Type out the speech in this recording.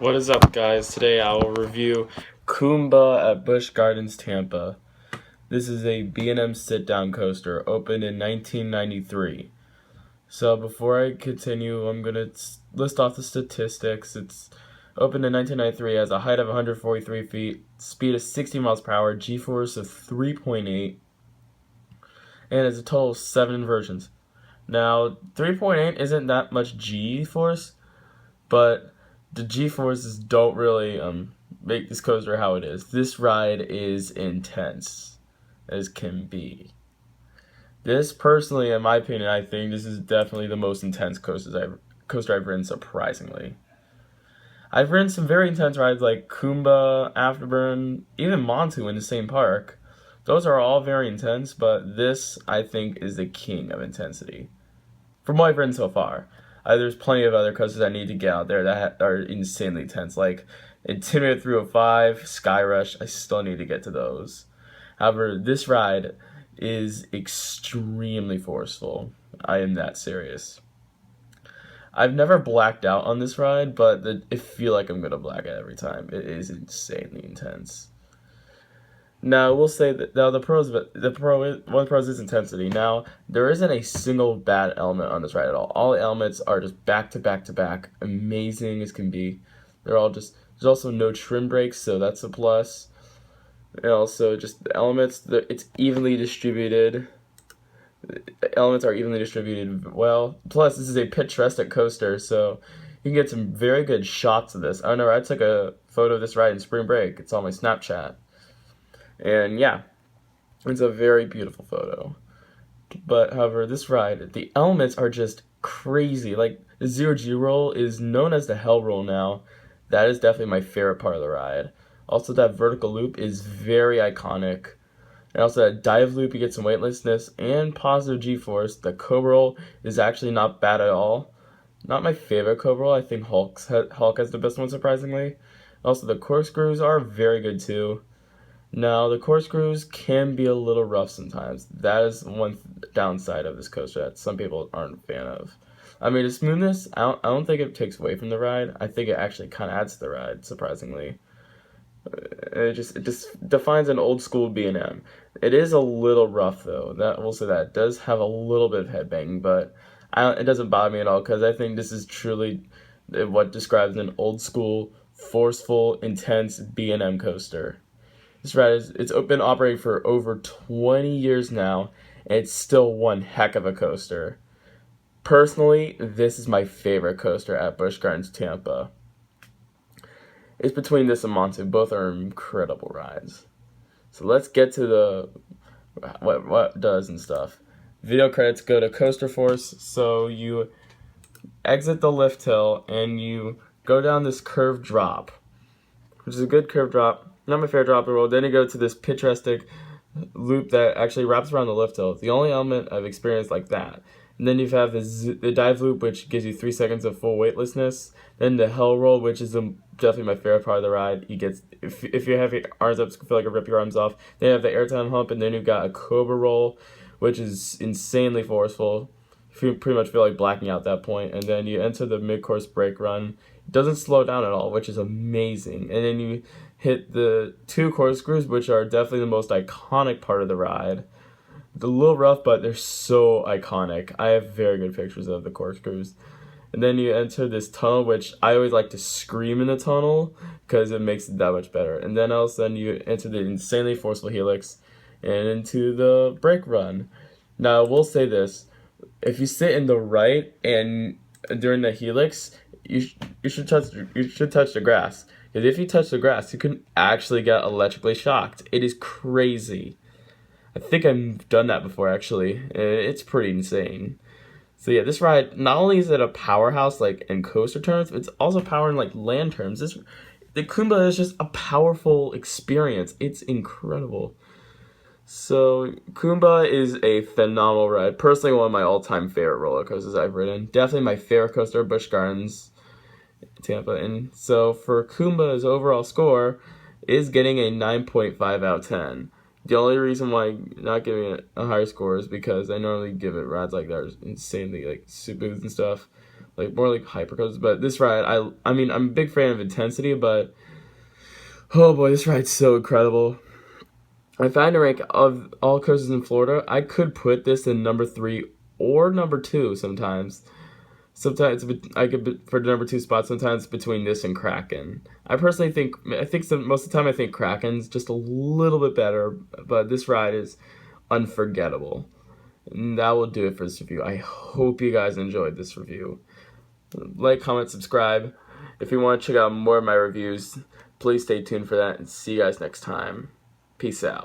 What is up, guys? Today I will review Kumba at Busch Gardens, Tampa. This is a B&M sit-down coaster, opened in 1993. So before I continue, I'm going to list off the statistics. It's opened in 1993, has a height of 143 feet, speed of 60 miles per hour, G-force of 3.8, and it's a total of 7 inversions. Now, 3.8 isn't that much G-force, but the G-forces don't really make this coaster how it is. This ride is intense as can be. This, personally, in my opinion, I think this is definitely the most intense coaster I've ridden, surprisingly. I've ridden some very intense rides like Kumba, Afterburn, even Montu in the same park. Those are all very intense, but this, I think, is the king of intensity. From what I've ridden so far. There's plenty of other coasters I need to get out there that are insanely tense, like Intimidator 305, Sky Rush. I still need to get to those. However, this ride is extremely forceful. I am that serious. I've never blacked out on this ride, but I feel like I'm going to black out every time. It is insanely intense. Now, we'll say that now one of the pros is intensity. Now, there isn't a single bad element on this ride at all. All the elements are just back to back to back, amazing as can be. There's also no trim breaks, so that's a plus. And also, just the elements, it's evenly distributed. The elements are evenly distributed well. Plus, this is a picturesque coaster, so you can get some very good shots of this. I remember I took a photo of this ride in spring break. It's on my Snapchat. And yeah, it's a very beautiful photo. But however, this ride, the elements are just crazy. Like the zero G roll is known as the hell roll now. That is definitely my favorite part of the ride. Also, that vertical loop is very iconic. And also that dive loop, you get some weightlessness and positive G-force. The cobra roll is actually not bad at all. Not my favorite cobra roll. I think Hulk has the best one, surprisingly. Also, the corkscrews are very good too. Now, the corkscrews can be a little rough sometimes. That is one downside of this coaster that some people aren't a fan of. I mean, the smoothness, I don't think it takes away from the ride. I think it actually kind of adds to the ride, surprisingly. It just defines an old school B&M. It is a little rough, though. We'll say that. It does have a little bit of headbanging, but it doesn't bother me at all because I think this is truly what describes an old school, forceful, intense B&M coaster. This ride it's been operating for over 20 years now, and it's still one heck of a coaster. Personally, this is my favorite coaster at Busch Gardens, Tampa. It's between this and Montu. Both are incredible rides. So let's get to the what does and stuff. Video credits go to Coaster Force. So you exit the lift hill and you go down this curved drop, which is a good curved drop. Not my favorite drop in the road. Then you go to this picturesque loop that actually wraps around the lift hill. The only element I've experienced like that. And then you have the dive loop, which gives you 3 seconds of full weightlessness. Then the hell roll, which is definitely my favorite part of the ride. You get if you have your arms up, feel like you rip your arms off. Then you have the airtime hump, and then you've got a cobra roll, which is insanely forceful. You pretty much feel like blacking out at that point. And then you enter the mid-course brake run. It doesn't slow down at all, which is amazing. And then you hit the 2 corkscrews, which are definitely the most iconic part of the ride. They're a little rough, but they're so iconic. I have very good pictures of the corkscrews. And then you enter this tunnel, which I always like to scream in the tunnel because it makes it that much better. And then all of a sudden you enter the insanely forceful helix and into the brake run. Now, we'll say this. If you sit in the right and during the helix, you should touch the grass. Because if you touch the grass, you can actually get electrically shocked. It is crazy. I think I've done that before, actually. It's pretty insane. So yeah, this ride, not only is it a powerhouse like in coaster terms, it's also power in like land terms. The Kumba is just a powerful experience. It's incredible. So Kumba is a phenomenal ride. Personally, one of my all-time favorite roller coasters I've ridden. Definitely my favorite coaster, Busch Gardens, Tampa. And so for Kumba's overall score is getting a 9.5 out of 10. The only reason why I'm not giving it a higher score is because I normally give it rides like that are insanely like smooth and stuff. like more like hypercars. But this ride, I mean, I'm a big fan of intensity, but oh boy, this ride's so incredible. If I had to rank of all coasters in Florida, I could put this in number 3 or number 2 sometimes. Sometimes I could for the number 2 spot. Sometimes between this and Kraken. I personally think most of the time I think Kraken's just a little bit better, but this ride is unforgettable. And that will do it for this review. I hope you guys enjoyed this review. Like, comment, subscribe. If you want to check out more of my reviews, please stay tuned for that, and see you guys next time. Peace out.